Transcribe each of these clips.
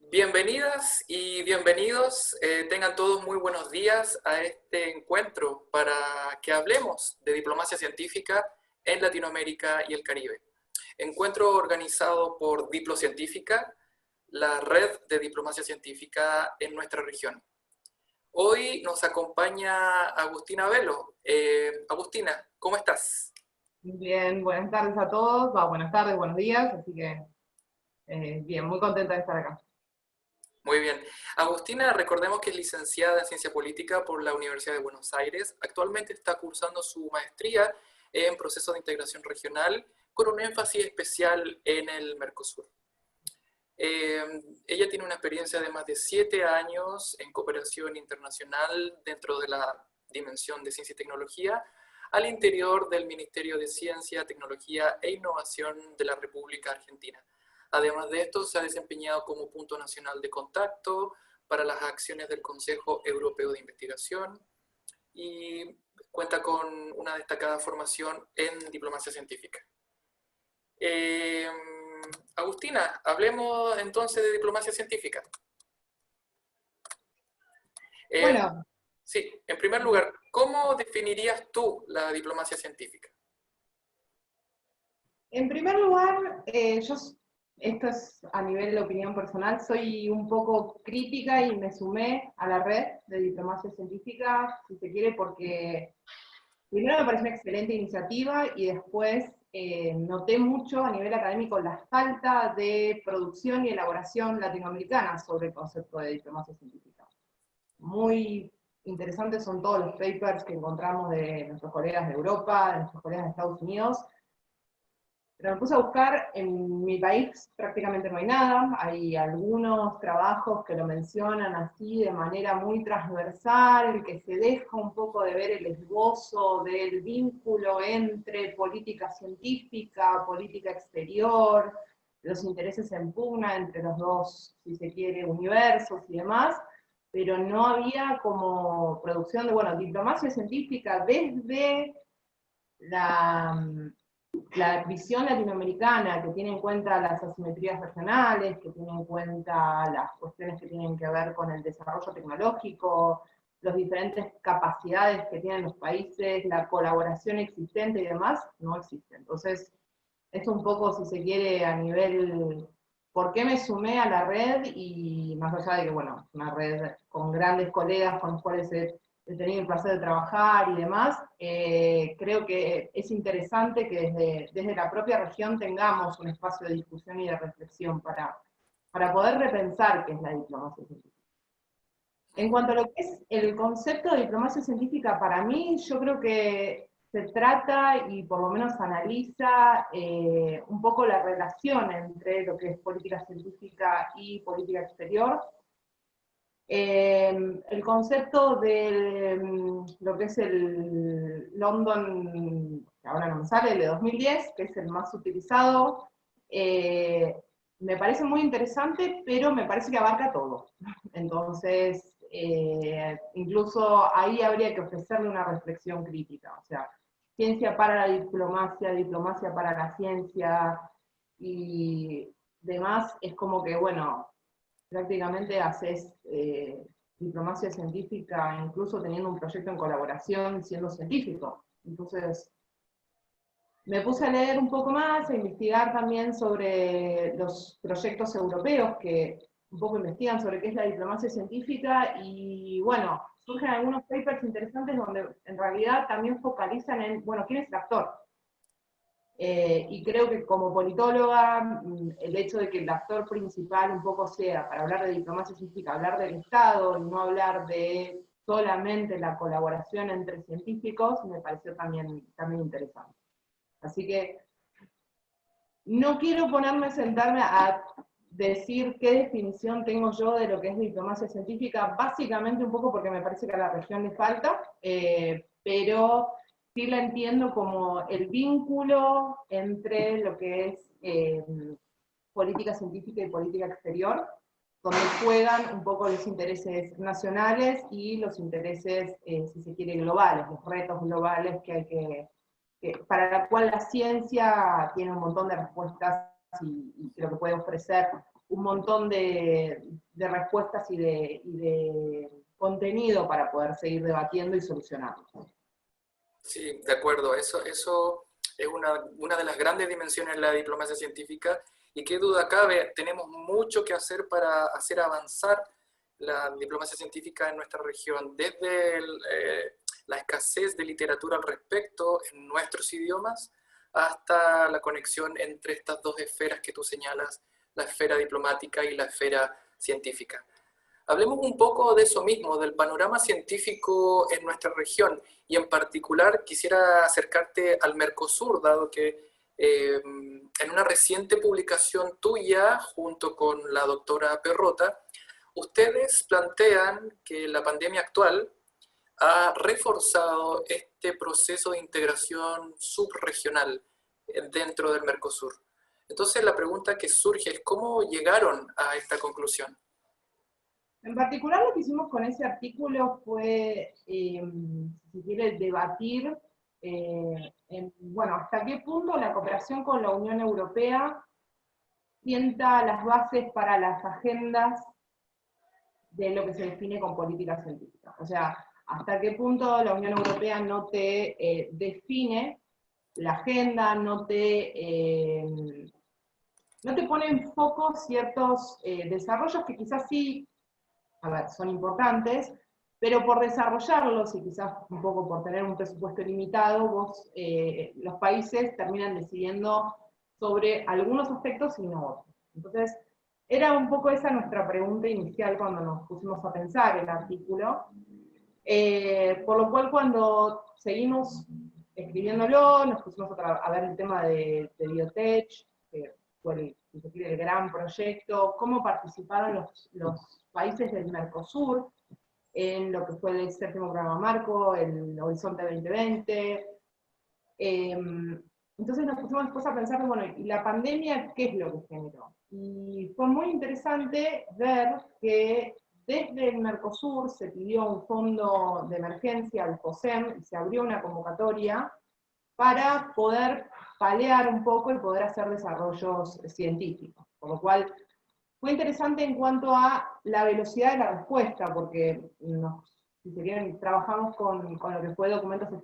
Bienvenidas y bienvenidos, tengan todos muy buenos días a este encuentro para que hablemos de diplomacia científica en Latinoamérica y el Caribe. Encuentro organizado por Diplocientífica, la red de diplomacia científica en nuestra región. Hoy nos acompaña Agustina Velo. Agustina, ¿cómo estás? Bien, buenas tardes a todos, buenas tardes, buenos días, así que bien, muy contenta de estar acá. Muy bien. Agustina, recordemos que es licenciada en Ciencia Política por la Universidad de Buenos Aires. Actualmente está cursando su maestría en Procesos de Integración Regional con un énfasis especial en el Mercosur. Eh, Ella tiene una experiencia de más de 7 años en cooperación internacional dentro de la dimensión de ciencia y tecnología al interior del Ministerio de Ciencia, Tecnología e Innovación de la República Argentina. Además de esto, se ha desempeñado como punto nacional de contacto para las acciones del Consejo Europeo de Investigación y cuenta con una destacada formación en diplomacia científica. Eh, Agustina, hablemos entonces de diplomacia científica. Eh, Bueno, sí, en primer lugar, ¿cómo definirías tú la diplomacia científica? en primer lugar, esto es a nivel de opinión personal, soy un poco crítica y me sumé a la red de diplomacia científica, si se quiere, porque primero me parece una excelente iniciativa y después noté mucho a nivel académico la falta de producción y elaboración latinoamericana sobre el concepto de diplomacia científica. Muy interesantes son todos los papers que encontramos de nuestros colegas de Europa, de nuestros colegas de Estados Unidos, pero me puse a buscar, en mi país prácticamente no hay nada, hay algunos trabajos que lo mencionan así de manera muy transversal, que se deja un poco de ver el esbozo del vínculo entre política científica, política exterior, los intereses en pugna entre los dos, si se quiere, universos y demás, pero no había como producción de, bueno, diplomacia científica desde la la visión latinoamericana, que tiene en cuenta las asimetrías regionales, que tiene en cuenta las cuestiones que tienen que ver con el desarrollo tecnológico, las diferentes capacidades que tienen los países, la colaboración existente y demás, no existe. Entonces, es un poco, si se quiere, a nivel, ¿por qué me sumé a la red? Y más allá de que, bueno, una red con grandes colegas con los cuales he tenido el placer de trabajar y demás, creo que es interesante que desde la propia región tengamos un espacio de discusión y de reflexión para poder repensar qué es la diplomacia científica. En cuanto a lo que es el concepto de diplomacia científica, para mí, yo creo que se trata y por lo menos analiza un poco la relación entre lo que es política científica y política exterior. El concepto de lo que es el London, que ahora no me sale, el de 2010, que es el más utilizado, eh, me parece muy interesante, pero me parece que abarca todo. Entonces, incluso ahí habría que ofrecerle una reflexión crítica, o sea, ciencia para la diplomacia, diplomacia para la ciencia y demás, es como que, bueno, prácticamente haces diplomacia científica, incluso teniendo un proyecto en colaboración, siendo científico. Entonces, me puse a leer un poco más, a investigar también sobre los proyectos europeos que un poco investigan sobre qué es la diplomacia científica y bueno, surgen algunos papers interesantes donde en realidad también focalizan en, bueno, ¿quién es el actor? Y creo que como politóloga, el hecho de que el actor principal un poco sea, para hablar de diplomacia científica, hablar del Estado y no hablar de solamente la colaboración entre científicos, me pareció también interesante. Así que no quiero ponerme a sentarme a decir qué definición tengo yo de lo que es diplomacia científica, básicamente un poco porque me parece que a la región le falta, pero sí la entiendo como el vínculo entre lo que es política científica y política exterior, donde juegan un poco los intereses nacionales y los intereses, si se quiere, globales, los retos globales que hay para la cual la ciencia tiene un montón de respuestas y lo que puede ofrecer un montón de respuestas y de contenido para poder seguir debatiendo y solucionando. Sí, de acuerdo. Eso es una de las grandes dimensiones de la diplomacia científica y qué duda cabe, tenemos mucho que hacer para hacer avanzar la diplomacia científica en nuestra región, desde la escasez de literatura al respecto en nuestros idiomas hasta la conexión entre estas dos esferas que tú señalas, la esfera diplomática y la esfera científica. Hablemos un poco de eso mismo, del panorama científico en nuestra región y en particular quisiera acercarte al Mercosur, dado que en una reciente publicación tuya junto con la doctora Perrota, ustedes plantean que la pandemia actual ha reforzado este proceso de integración subregional dentro del Mercosur. Entonces la pregunta que surge es ¿cómo llegaron a esta conclusión? En particular lo que hicimos con ese artículo fue, si se quiere, debatir, bueno, hasta qué punto la cooperación con la Unión Europea sienta las bases para las agendas de lo que se define con política científica. O sea, hasta qué punto la Unión Europea no te define la agenda, no te pone en foco ciertos desarrollos que quizás sí, a ver, son importantes, pero por desarrollarlos y quizás un poco por tener un presupuesto limitado, los países terminan decidiendo sobre algunos aspectos y no otros. Entonces, era un poco esa nuestra pregunta inicial cuando nos pusimos a pensar el artículo, por lo cual cuando seguimos escribiéndolo, nos pusimos a ver el tema de Biotech, que fue el gran proyecto, cómo participaron los países del Mercosur en lo que fue el séptimo programa marco, el Horizonte 2020. Entonces nos pusimos después a pensar, bueno, ¿y la pandemia qué es lo que generó? Y fue muy interesante ver que desde el Mercosur se pidió un fondo de emergencia al FOSEM y se abrió una convocatoria para poder paliar un poco y poder hacer desarrollos científicos. Por lo cual fue interesante en cuanto a la velocidad de la respuesta, porque si se quieren, trabajamos con lo que fue documentos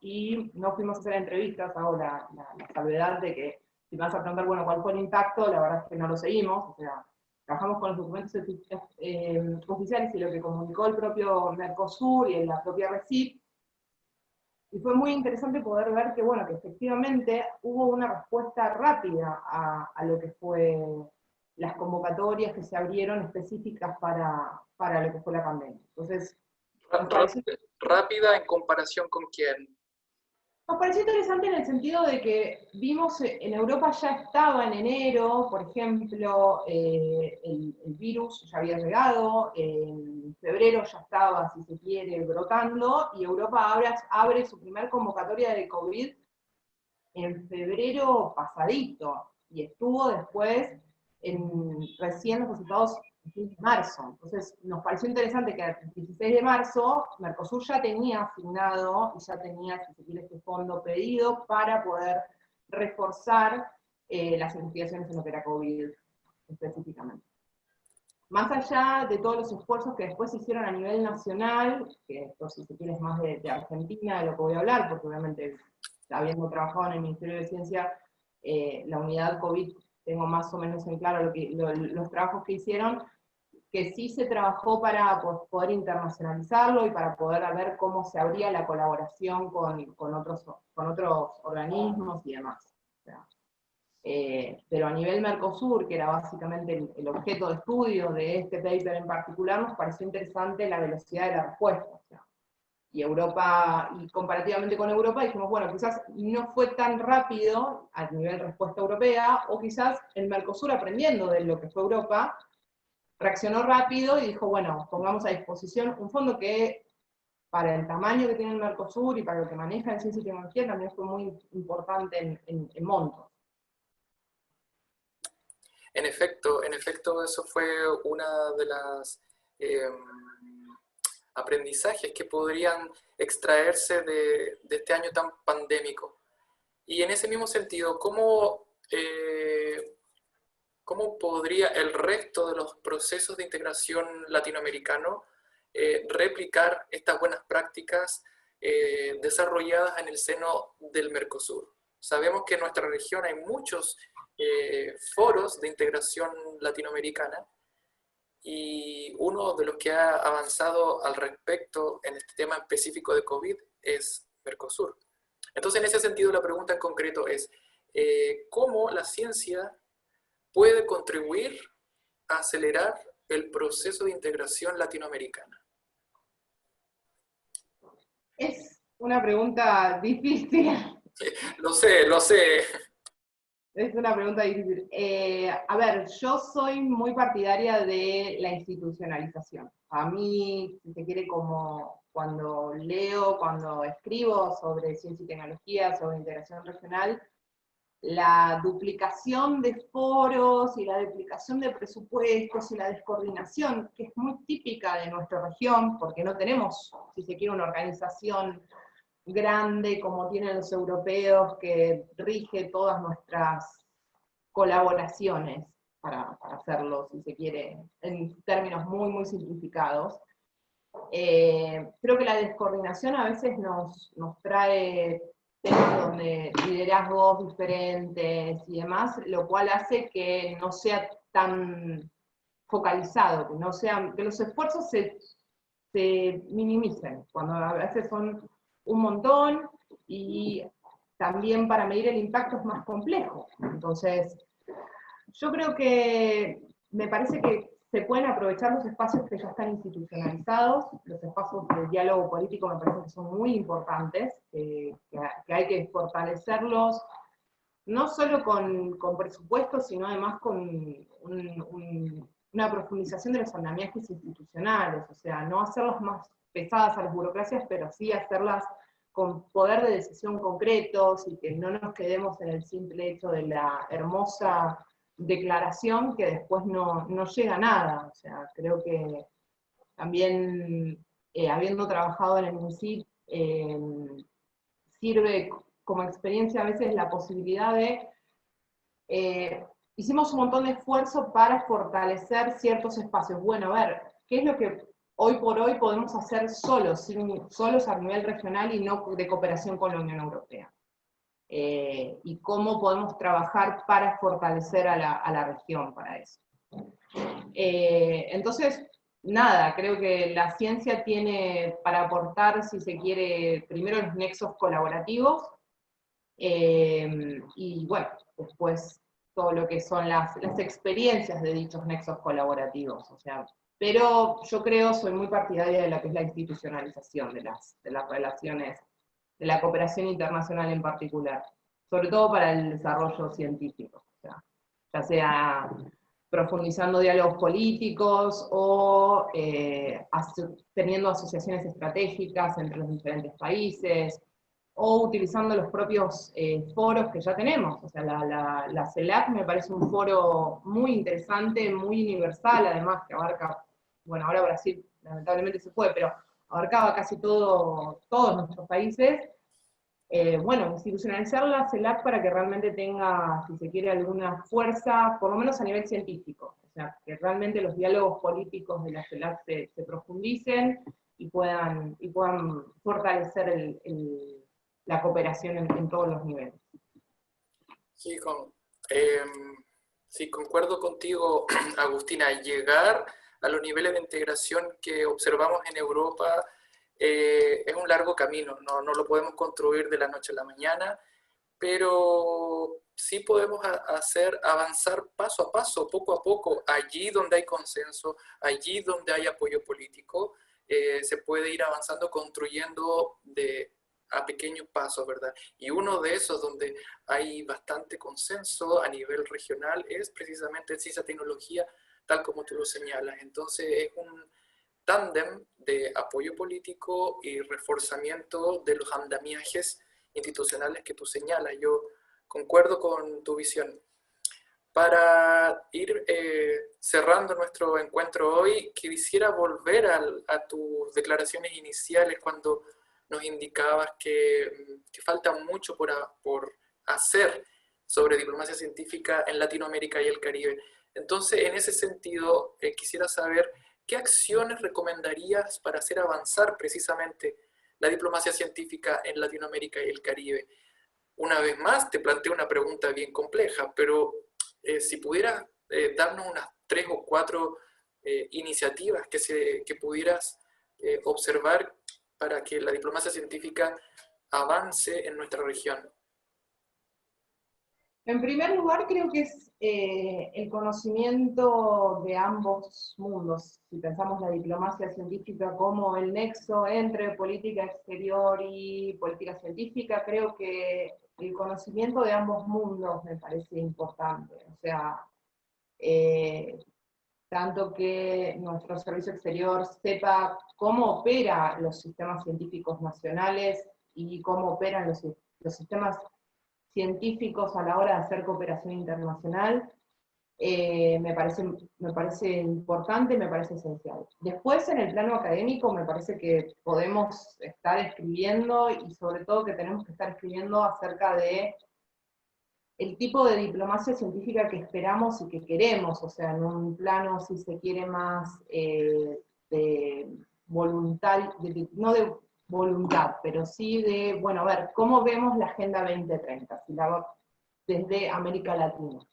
y no fuimos a hacer entrevistas. Hago la salvedad de que si me vas a preguntar, bueno, ¿cuál fue el impacto? La verdad es que no lo seguimos, o sea, trabajamos con los documentos oficiales y lo que comunicó el propio Mercosur y la propia RECIP. Y fue muy interesante poder ver que, bueno, que efectivamente hubo una respuesta rápida a lo que fue las convocatorias que se abrieron específicas para lo que fue la pandemia. Entonces, nos pareció, Rápida en comparación con quién. nos pareció interesante en el sentido de que vimos en Europa ya estaba en enero, por ejemplo, el virus ya había llegado, en febrero ya estaba, si se quiere, brotando, y Europa abre su primer convocatoria de COVID en febrero pasadito, y estuvo después recién los resultados el 15 de marzo. Entonces nos pareció interesante que el 16 de marzo Mercosur ya tenía asignado y ya tenía, si se quiere, este fondo pedido para poder reforzar las investigaciones en lo que era COVID específicamente. Más allá de todos los esfuerzos que después se hicieron a nivel nacional, que esto si se quiere es más de Argentina de lo que voy a hablar, porque obviamente habiendo trabajado en el Ministerio de Ciencia, la unidad COVID, tengo más o menos en claro los trabajos que hicieron, que sí se trabajó para poder internacionalizarlo y para poder ver cómo se abría la colaboración con otros organismos y demás. O sea, pero a nivel Mercosur, que era básicamente el objeto de estudio de este paper en particular, nos pareció interesante la velocidad de la respuesta. O sea, y Europa, y comparativamente con Europa, dijimos, bueno, quizás no fue tan rápido a nivel respuesta europea, o quizás el Mercosur, aprendiendo de lo que fue Europa, reaccionó rápido y dijo, bueno, pongamos a disposición un fondo que para el tamaño que tiene el Mercosur y para lo que maneja en ciencia y tecnología también fue muy importante en montos. En efecto, eso fue una de las aprendizajes que podrían extraerse de este año tan pandémico. Y en ese mismo sentido, ¿cómo podría el resto de los procesos de integración latinoamericano replicar estas buenas prácticas desarrolladas en el seno del Mercosur? Sabemos que en nuestra región hay muchos foros de integración latinoamericana y uno de los que ha avanzado al respecto en este tema específico de COVID es Mercosur. Entonces, en ese sentido, la pregunta en concreto es, ¿cómo la ciencia puede contribuir a acelerar el proceso de integración latinoamericana? Es una pregunta difícil. Lo sé, lo sé. Es una pregunta difícil. A ver, yo soy muy partidaria de la institucionalización. A mí, si se quiere, como cuando leo, cuando escribo sobre ciencia y tecnología, sobre integración regional, la duplicación de foros y la duplicación de presupuestos y la descoordinación, que es muy típica de nuestra región, porque no tenemos, si se quiere, una organización grande como tienen los europeos que rige todas nuestras colaboraciones, para hacerlo, si se quiere, en términos muy, muy simplificados. Creo que la descoordinación a veces nos trae temas donde liderazgos diferentes y demás, lo cual hace que no sea tan focalizado, que los esfuerzos se minimicen, cuando a veces son un montón y también para medir el impacto es más complejo. Entonces, yo creo que me parece que se pueden aprovechar los espacios que ya están institucionalizados, los espacios de diálogo político me parece que son muy importantes, que hay que fortalecerlos, no solo con presupuestos, sino además con una profundización de los andamiajes institucionales, o sea, no hacerlas más pesadas a las burocracias, pero sí hacerlas con poder de decisión concretos y que no nos quedemos en el simple hecho de la hermosa declaración que después no llega a nada. O sea, creo que también, habiendo trabajado en el MINCIT, sirve como experiencia a veces la posibilidad de, hicimos un montón de esfuerzo para fortalecer ciertos espacios. Bueno, a ver, ¿qué es lo que hoy por hoy podemos hacer solos a nivel regional y no de cooperación con la Unión Europea? Y cómo podemos trabajar para fortalecer a la región para eso. Entonces, nada, creo que la ciencia tiene para aportar, si se quiere, primero los nexos colaborativos, y bueno, después todo lo que son las experiencias de dichos nexos colaborativos, o sea, pero yo creo, soy muy partidaria de lo que es la institucionalización de las relaciones, de la cooperación internacional en particular, sobre todo para el desarrollo científico, o sea, ya sea profundizando diálogos políticos o teniendo asociaciones estratégicas entre los diferentes países, o utilizando los propios foros que ya tenemos. O sea, la CELAC me parece un foro muy interesante, muy universal, además que abarca, bueno, ahora Brasil lamentablemente se fue, pero abarcaba casi todos nuestros países. Bueno, institucionalizar la CELAC para que realmente tenga, si se quiere, alguna fuerza, por lo menos a nivel científico. O sea, que realmente los diálogos políticos de la CELAC se profundicen y puedan fortalecer la cooperación en todos los niveles. Sí, sí, concuerdo contigo, Agustina. Llegar a los niveles de integración que observamos en Europa es un largo camino, no lo podemos construir de la noche a la mañana, pero sí podemos hacer avanzar paso a paso, poco a poco, allí donde hay consenso, allí donde hay apoyo político, se puede ir avanzando, construyendo a pequeños pasos, ¿verdad? Y uno de esos donde hay bastante consenso a nivel regional es precisamente en ciencia y tecnología, tal como tú lo señalas. Entonces es un tándem de apoyo político y reforzamiento de los andamiajes institucionales que tú señalas. Yo concuerdo con tu visión. Para ir cerrando nuestro encuentro hoy, quisiera volver a tus declaraciones iniciales cuando nos indicabas que falta mucho por hacer sobre diplomacia científica en Latinoamérica y el Caribe. Entonces, en ese sentido, quisiera saber qué acciones recomendarías para hacer avanzar precisamente la diplomacia científica en Latinoamérica y el Caribe. Una vez más, te planteo una pregunta bien compleja, pero si pudieras darnos unas 3 o 4 iniciativas que pudieras observar para que la diplomacia científica avance en nuestra región. En primer lugar, creo que es el conocimiento de ambos mundos. Si pensamos la diplomacia científica como el nexo entre política exterior y política científica, creo que el conocimiento de ambos mundos me parece importante. O sea, tanto que nuestro servicio exterior sepa cómo operan los sistemas científicos nacionales y cómo operan los sistemas científicos a la hora de hacer cooperación internacional, me parece importante, me parece esencial. Después, en el plano académico, me parece que podemos estar escribiendo, y sobre todo que tenemos que estar escribiendo acerca de el tipo de diplomacia científica que esperamos y que queremos, o sea, en un plano, si se quiere, más de voluntad, no de voluntad, pero sí de, bueno, a ver, ¿cómo vemos la Agenda 2030? Desde América Latina.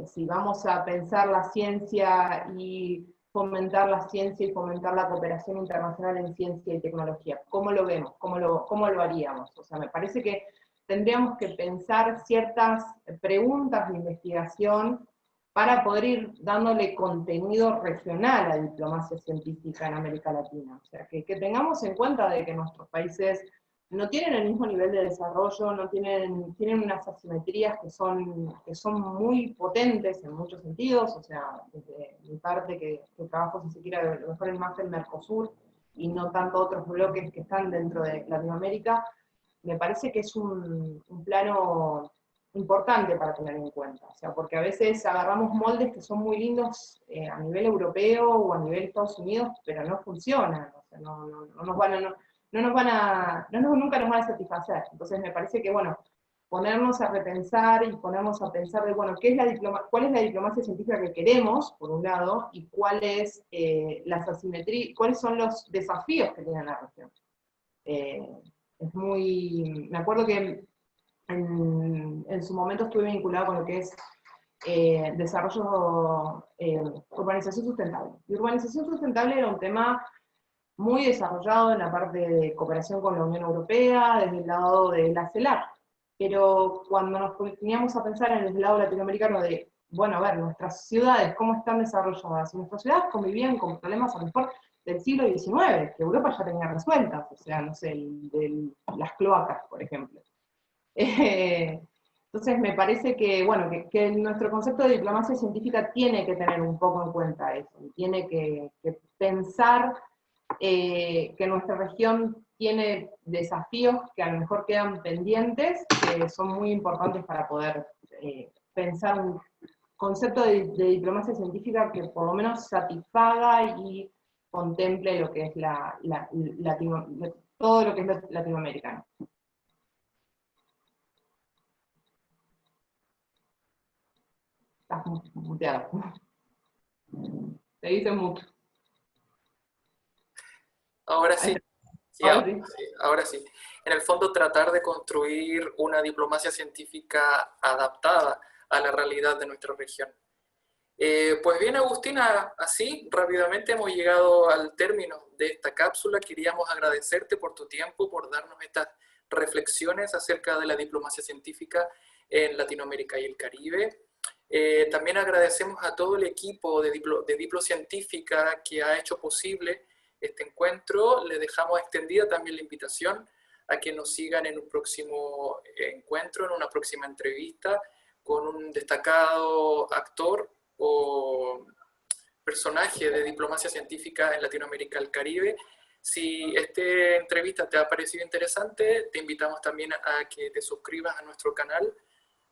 Si vamos a pensar la ciencia y fomentar la ciencia y fomentar la cooperación internacional en ciencia y tecnología, ¿cómo lo vemos? ¿Cómo lo haríamos? O sea, me parece que tendríamos que pensar ciertas preguntas de investigación para poder ir dándole contenido regional a la diplomacia científica en América Latina. O sea, que tengamos en cuenta de que nuestros países no tienen el mismo nivel de desarrollo, no tienen unas asimetrías que son muy potentes en muchos sentidos. O sea, desde mi parte que trabajo, si se quiere, a lo mejor más en Mercosur, y no tanto otros bloques que están dentro de Latinoamérica, me parece que es un plano importante para tener en cuenta. O sea, porque a veces agarramos moldes que son muy lindos a nivel europeo o a nivel Estados Unidos, pero no funcionan. O sea, nunca nos van a satisfacer. Entonces me parece que, bueno, ponernos a repensar y ponernos a pensar de, bueno, cuál es la diplomacia científica que queremos, por un lado, y cuáles son los desafíos que tiene la región. Me acuerdo que en su momento estuve vinculado con lo que es urbanización sustentable. Y urbanización sustentable era un tema muy desarrollado en la parte de cooperación con la Unión Europea, desde el lado de la CELAC. Pero cuando nos teníamos a pensar en el lado latinoamericano de, bueno, a ver, nuestras ciudades, ¿cómo están desarrolladas? Y nuestras ciudades convivían con problemas a lo mejor del siglo XIX, que Europa ya tenía resueltas, o sea, no sé, las cloacas, por ejemplo. Entonces me parece que, bueno, que nuestro concepto de diplomacia científica tiene que tener un poco en cuenta eso, tiene que pensar que nuestra región tiene desafíos que a lo mejor quedan pendientes, que son muy importantes para poder pensar un concepto de diplomacia científica que por lo menos satisfaga y contemple lo que es todo lo que es latinoamericano. Estás muteado. Te dicen mucho. Ahora sí, Ahora sí. ahora sí. En el fondo, tratar de construir una diplomacia científica adaptada a la realidad de nuestra región. Pues bien, Agustina, así rápidamente hemos llegado al término de esta cápsula. Queríamos agradecerte por tu tiempo, por darnos estas reflexiones acerca de la diplomacia científica en Latinoamérica y el Caribe. También agradecemos a todo el equipo de Diplocientífica que ha hecho posible este encuentro. Le dejamos extendida también la invitación a que nos sigan en un próximo encuentro, en una próxima entrevista con un destacado actor o personaje de diplomacia científica en Latinoamérica y el Caribe. Si esta entrevista te ha parecido interesante, te invitamos también a que te suscribas a nuestro canal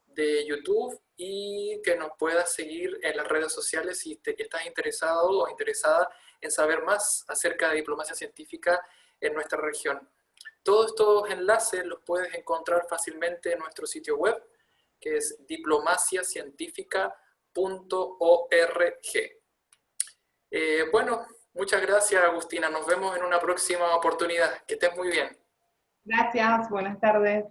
de YouTube y que nos puedas seguir en las redes sociales si estás interesado o interesada en saber más acerca de diplomacia científica en nuestra región. Todos estos enlaces los puedes encontrar fácilmente en nuestro sitio web, que es diplomaciacientifica.cl. Bueno, muchas gracias, Agustina. Nos vemos en una próxima oportunidad. Que estés muy bien. Gracias, buenas tardes.